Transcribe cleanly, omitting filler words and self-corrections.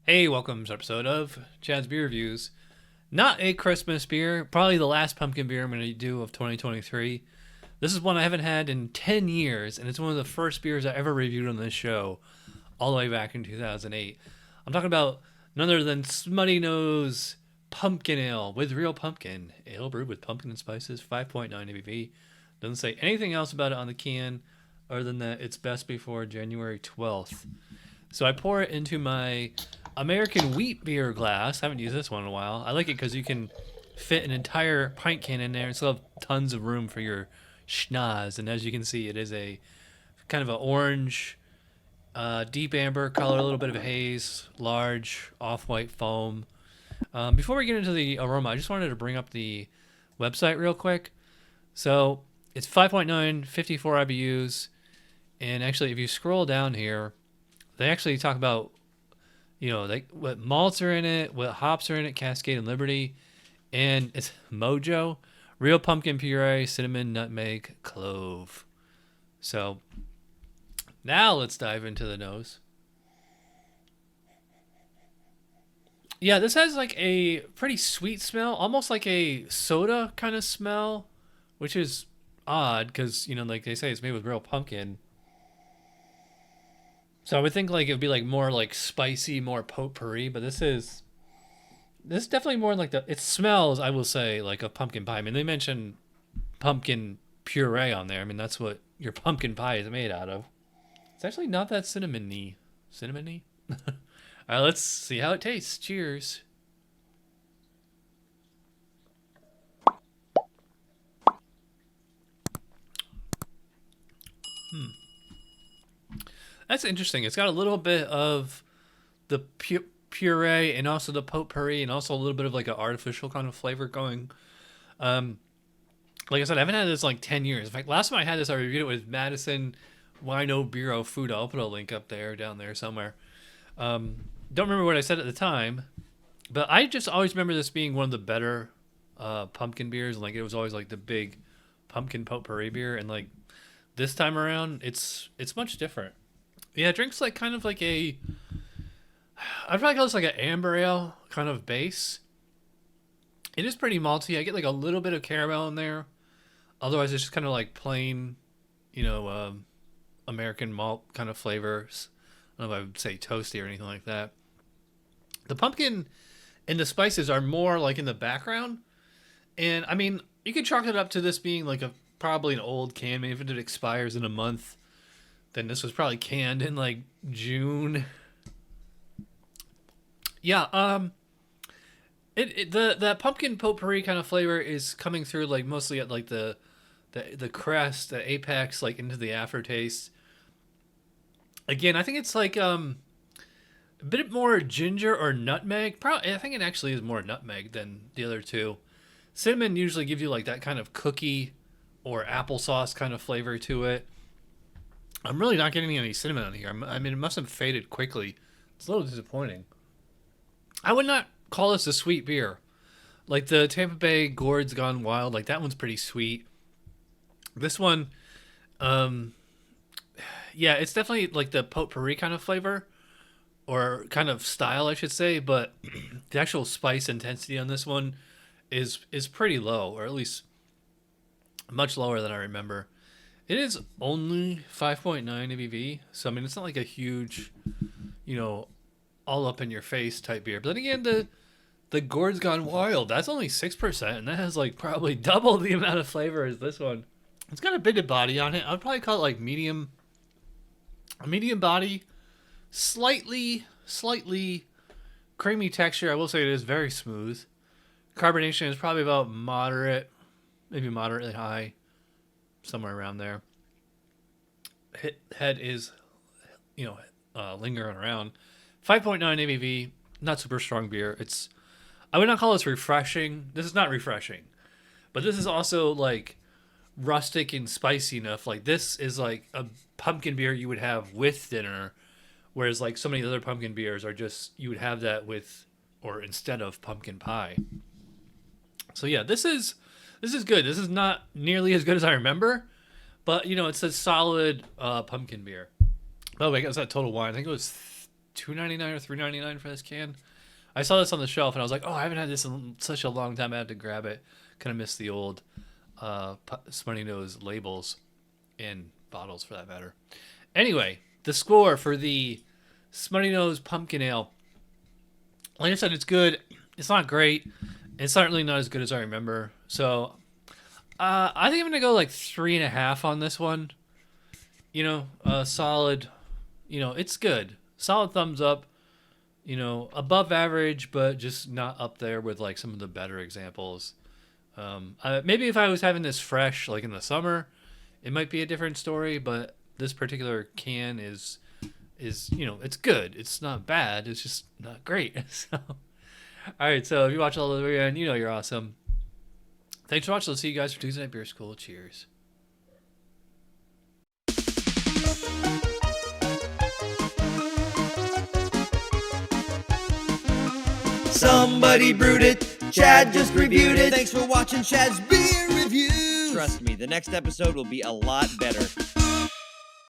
Hey, welcome to this episode of Chad's Beer Reviews. Not a Christmas beer, probably the last pumpkin beer I'm going to do of 2023. This is one I haven't had in 10 years, and it's one of the first beers I ever reviewed on this show, all the way back in 2008. I'm talking about none other than Smuttynose Pumpkin Ale with real pumpkin. Ale brewed with pumpkin and spices, 5.9 ABV. Doesn't say anything else about it on the can, other than that it's best before January 12th. So I pour it into my American wheat beer glass. I haven't used this one in a while. I like it because you can fit an entire pint can in there and still have tons of room for your schnoz. And as you can see, it is a kind of an orange, deep amber color, a little bit of a haze, large off-white foam. Before we get into the aroma, I just wanted to bring up the website real quick. So it's 5.9, 54 IBUs. And actually, if you scroll down here, they actually talk about, like what malts are in it, what hops are in it, Cascade and Liberty, and it's Mojo, real pumpkin puree, cinnamon, nutmeg, clove. So now let's dive into the nose. Yeah, this has like a pretty sweet smell, almost like a soda kind of smell, which is odd because, like they say, it's made with real pumpkin. So I would think like it would be like more like spicy, more potpourri, but this is definitely more like it smells, I will say, like a pumpkin pie. I mean, they mentioned pumpkin puree on there. I mean, that's what your pumpkin pie is made out of. It's actually not that cinnamony. Cinnamony? All right, let's see how it tastes. Cheers. That's interesting. It's got a little bit of the puree and also the potpourri and also a little bit of like an artificial kind of flavor going. Like I said, I haven't had this in like 10 years. In fact, last time I had this, I reviewed it with Madison Wino Bureau Food. I'll put a link up there, down there somewhere. Don't remember what I said at the time, but I just always remember this being one of the better pumpkin beers. Like it was always like the big pumpkin potpourri beer, and like this time around, it's much different. Yeah, it drinks like kind of like I'd probably call this like an amber ale kind of base. It is pretty malty. I get like a little bit of caramel in there. Otherwise, it's just kind of like plain, American malt kind of flavors. I don't know if I would say toasty or anything like that. The pumpkin and the spices are more like in the background. And I mean, you could chalk it up to this being like probably an old can. Maybe if it expires in a month, then this was probably canned in like June. Yeah, that pumpkin potpourri kind of flavor is coming through like mostly at like the crest, the apex, like into the aftertaste. Again, I think it's like a bit more ginger or nutmeg. Probably, I think it actually is more nutmeg than the other two. Cinnamon usually gives you like that kind of cookie or applesauce kind of flavor to it. I'm really not getting any cinnamon on here. I mean, it must have faded quickly. It's a little disappointing. I would not call this a sweet beer. Like the Tampa Bay Gourds Gone Wild, like that one's pretty sweet. This one, yeah, it's definitely like the potpourri kind of flavor, or kind of style, I should say. But the actual spice intensity on this one is pretty low, or at least much lower than I remember. It is only 5.9 ABV, so I mean it's not like a huge, all up in your face type beer. But then again, the Gourds Gone Wild, that's only 6%, and that has like probably double the amount of flavor as this one. It's got a bit of body on it. I'd probably call it like medium body, slightly creamy texture. I will say it is very smooth. Carbonation is probably about moderate, maybe moderately high, somewhere around there. Head is, lingering around. 5.9 ABV, not super strong beer. I would not call this refreshing. This is not refreshing, but this is also like rustic and spicy enough. Like this is like a pumpkin beer you would have with dinner, whereas like so many other pumpkin beers are just you would have that with or instead of pumpkin pie. So yeah, this is good. This is not nearly as good as I remember, but it's a solid pumpkin beer. By the way, I guess that total wine, I think it was $2.99 or $3.99 for this can. I saw this on the shelf and I was like, oh, I haven't had this in such a long time. I had to grab it. Kind of miss the old Smuttynose labels in bottles, for that matter. Anyway, the score for the Smuttynose Pumpkin Ale. Like I said, it's good. It's not great. It's certainly not as good as I remember. So I think I'm going to go like 3.5 on this one. You know, solid. You know, it's good. Solid thumbs up. You know, above average, but just not up there with like some of the better examples. Maybe if I was having this fresh, like in the summer, it might be a different story. But this particular can is you know, it's good. It's not bad. It's just not great. So, all right. So if you watch all the way in, you know you're awesome. Thanks for watching. I'll see you guys for Tuesday Night Beer School. Cheers. Somebody brewed it. Chad just reviewed it. Thanks for watching Chad's Beer Reviews. Trust me, the next episode will be a lot better.